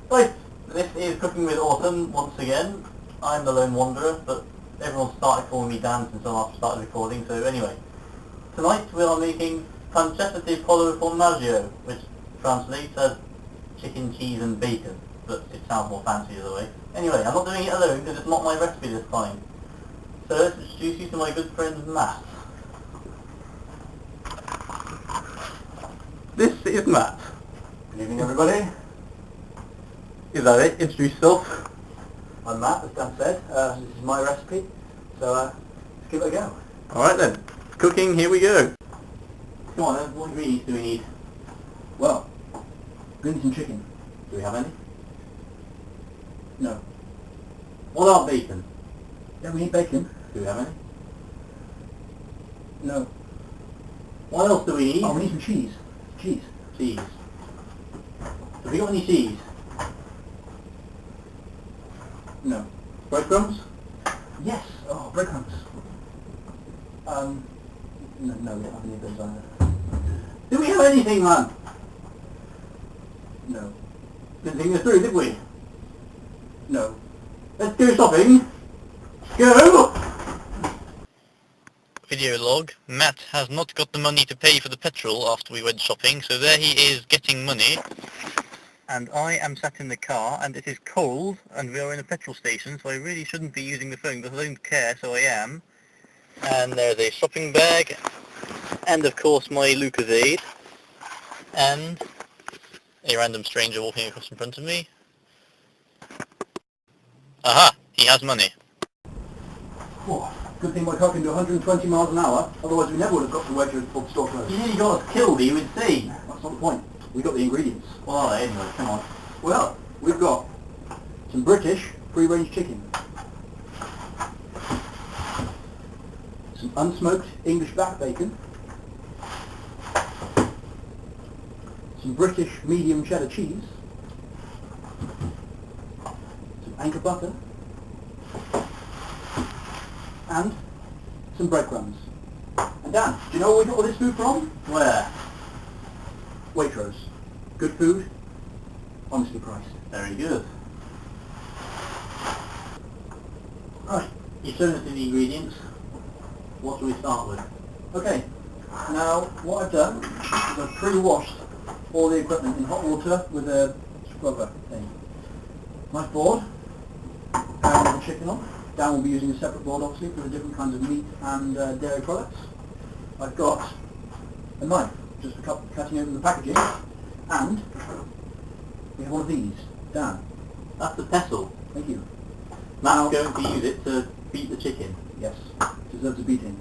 Right, this is Cooking with Autumn once again. I'm the lone wanderer, but everyone started calling me Dan since I started recording, so anyway. Tonight we are making pancetta di pollo formaggio, which translates as chicken, cheese and bacon, but it sounds more fancy the other way. Anyway, I'm not doing it alone because it's not my recipe this time. So let's introduce you to my good friend Matt. This is Matt. Good evening, everybody. Is that it? Introduce yourself. I'm Matt, as Dan said. This is my recipe, so let's give it a go. Alright then, cooking, here we go. Come on then, what ingredients do we need? Well, we need some chicken. Do we have any? No. What about bacon? Yeah, we need bacon. Do we have any? No. What else do we need? Oh, we need some cheese. Cheese. Cheese. Have we got any cheese? No. Breadcrumbs? Yes. Oh, breadcrumbs. No, we don't have any of those either. Do we have anything, man? No. Didn't think this through, did we? No. Let's go shopping. Go! Video log. Matt has not got the money to pay for the petrol after we went shopping, so there he is getting money. And I am sat in the car, and it is cold, and we are in a petrol station, so I really shouldn't be using the phone, but I don't care, so I am. And there's a shopping bag, and of course my Lucozade, and a random stranger walking across in front of me. Aha! He has money. Oh, good thing my car can do 120 miles an hour, otherwise we never would have got to where the store closed. You nearly got us killed, you would see. That's not the point. We got the ingredients. What are they anyway? Come on. Well, we've got some British free-range chicken, some unsmoked English back bacon, some British medium cheddar cheese, some Anchor butter, and some breadcrumbs. And Dan, do you know where we got all this food from? Where? Waitrose. Good food, honestly priced. Very good. Right. You've shown us the ingredients. What do we start with? Okay, now what I've done is I've pre-washed all the equipment in hot water with a scrubber thing. Nice board, and the chicken on. Dan will be using a separate board obviously for the different kinds of meat and dairy products. I've got a knife, just for cutting open the packaging, and we have one of these. Dan, That's the pestle. thank you. Matt's going to use it to beat the chicken. Yes, deserves a beating.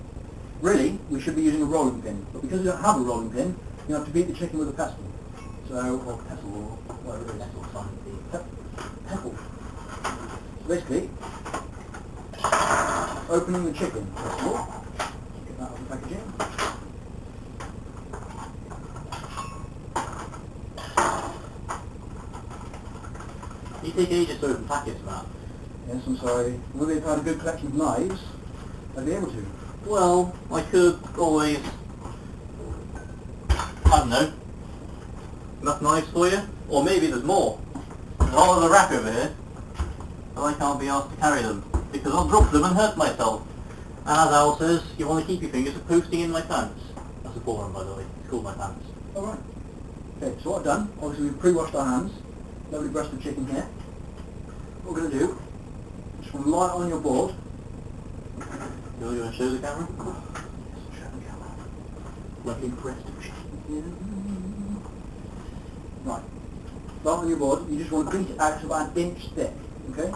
Really, we should be using a rolling pin, but because we don't have a rolling pin, you have to beat the chicken with a pestle. So, or pestle, or whatever it is. Pestle, fine. Pebble. So basically, opening the chicken, first of all. Get that out of the packaging. You take ages to open packets, Matt. Yes, I'm sorry. Would we have had a good collection of knives, I'd be able to. Well, I could always... I don't know. Enough knives for you? Or maybe there's more. There's a whole other rack over here. But I can't be asked to carry them. Because I'll drop them and hurt myself. And as Al says, you want to keep your fingers posting in my pants. That's a forum, by the way. It's called my pants. Alright. Okay, so what I've done, obviously we've pre-washed our hands. Lovely breast of chicken here. What we're going to do, just want to lie it on your board. You want to show the camera? Yes, show the camera. Lovely breast of chicken here. Right. Lie it on your board, you just want to beat it out to about an inch thick, okay?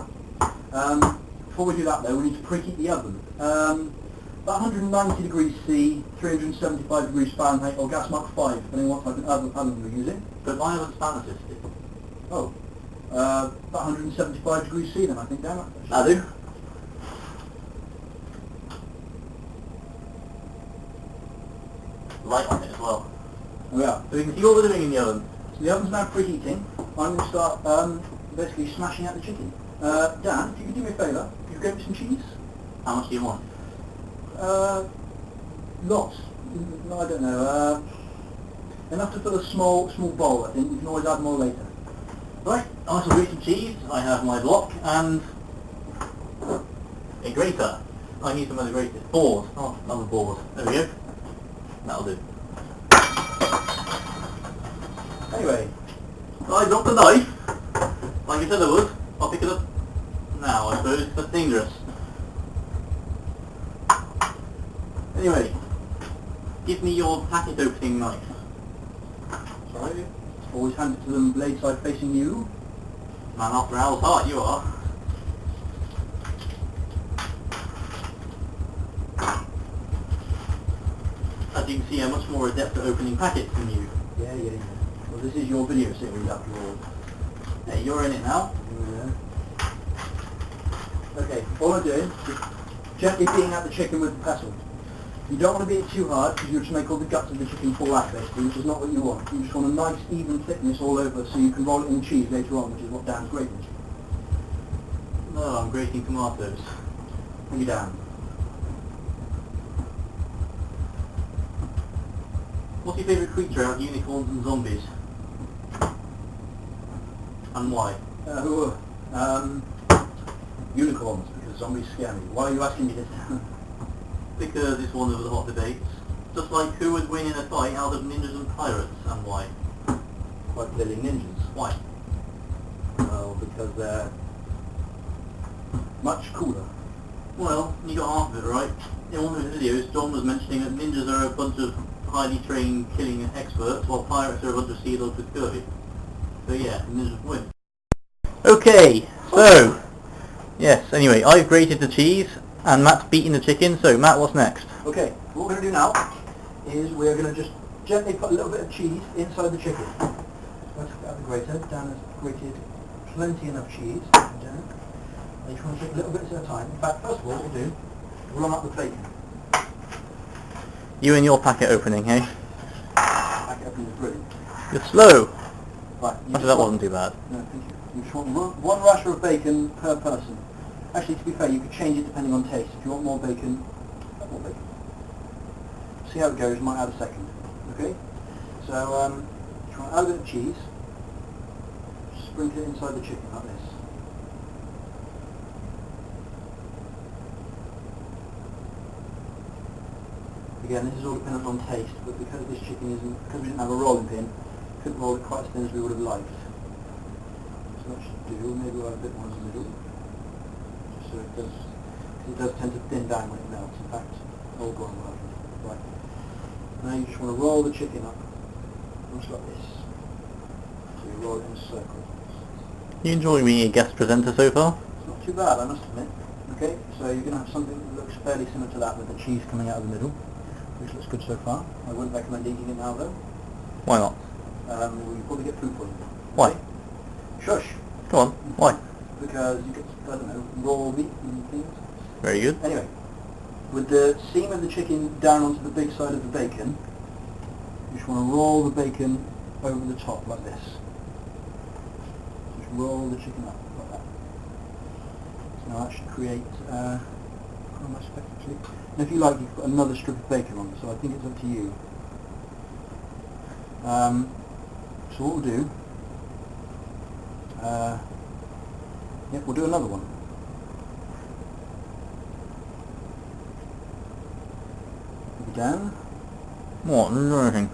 Before we do that though, we need to preheat the oven. About 190 degrees C, 375 degrees Fahrenheit, or gas mark 5, depending on what type of oven we're using. But my oven's fan assisted. Oh, about 175 degrees C then, I think, damn it. I do. Light on it as well. Oh yeah. So we can see what we're doing in the oven. So the oven's now preheating. I'm going to start basically smashing out the chicken. Dan, if you could do me a favour, could you get me some cheese? How much do you want? Lots. No, I don't know. Enough to fill a small bowl, I think. We can always add more later. Right, I shall grate some cheese. I have my block and a grater. I need some other graters. Board. Oh, another board. There we go. That'll do. Anyway, I dropped the knife. Like I said I would. I'll pick it up now, I suppose. That's dangerous. Anyway, give me your packet opening knife. sorry. Always hand it to them blade side facing you. Man after Al's heart, you are. As you can see, I'm much more adept at opening packets than you. Yeah. Well, this is your video series after all. Hey, you're in it now. Yeah. Okay, all I'm doing is gently beating out the chicken with the pestle. You don't want to beat it too hard because you'll just make all the guts of the chicken fall out basically, which is not what you want. You just want a nice even thickness all over so you can roll it in cheese later on, which is what Dan's grating. No, I'm grating tomatoes. Bring it down. What's your favourite creature out of unicorns and zombies? And why? Unicorns, because zombies scare me. Why are you asking me this? Because it's one of the hot debates. Just like who would win in a fight out of ninjas and pirates, and why? Quite clearly ninjas. Why? Well, because they're much cooler. Well, you got half of it right. In one of his videos, John was mentioning that ninjas are a bunch of highly trained killing experts, while pirates are a bunch of sea dogs with scurvy. So yeah, ninjas win. Okay, so yes. Anyway, I've grated the cheese, and Matt's beating the chicken. So Matt, what's next? Okay, what we're going to do now is we're going to just gently put a little bit of cheese inside the chicken. Let's get out the grater. Dan has grated plenty enough cheese. Dan. You just want to take little bits at a time. In fact, first of all, what we'll do, we'll run up the bacon. You and your packet opening, hey? Packet opening is brilliant. You're slow. Right, Actually, that wasn't too bad. No, thank you. You just want one rasher of bacon per person. Actually, to be fair, you could change it depending on taste. If you want more bacon, add more bacon. See how it goes, might add a second. Okay? So, you want to add a bit of cheese. Sprinkle it inside the chicken like this. Again, this is all dependent on taste, but because this chicken isn't, because we didn't have a rolling pin, couldn't roll it quite as thin as we would have liked. So that should do. Maybe we'll add a bit more in the middle. So it does, because it does tend to thin down when it melts. In fact, all gone well. Right. Now you just want to roll the chicken up, just like this. So you roll it in a circle. You enjoying being a guest presenter so far? It's not too bad, I must admit. Okay, so you're going to have something that looks fairly similar to that with the cheese coming out of the middle, which looks good so far. I wouldn't recommend eating it now though. Why not? You probably get food poisoning. Why? Shush! Go on. Why? Because you get, I don't know, raw meat and things. Very good. Anyway, with the seam of the chicken down onto the big side of the bacon, you just want to roll the bacon over the top like this. Just roll the chicken up like that. So now that should create quite a nice effect actually. And if you like, you can put another strip of bacon on, so I think it's up to you. So what we'll do, yep, we'll do another one. Down. What? There's anything.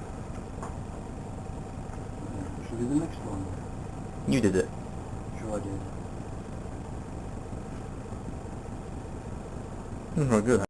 Should we do the next one? You did it. Sure I did. That's very good.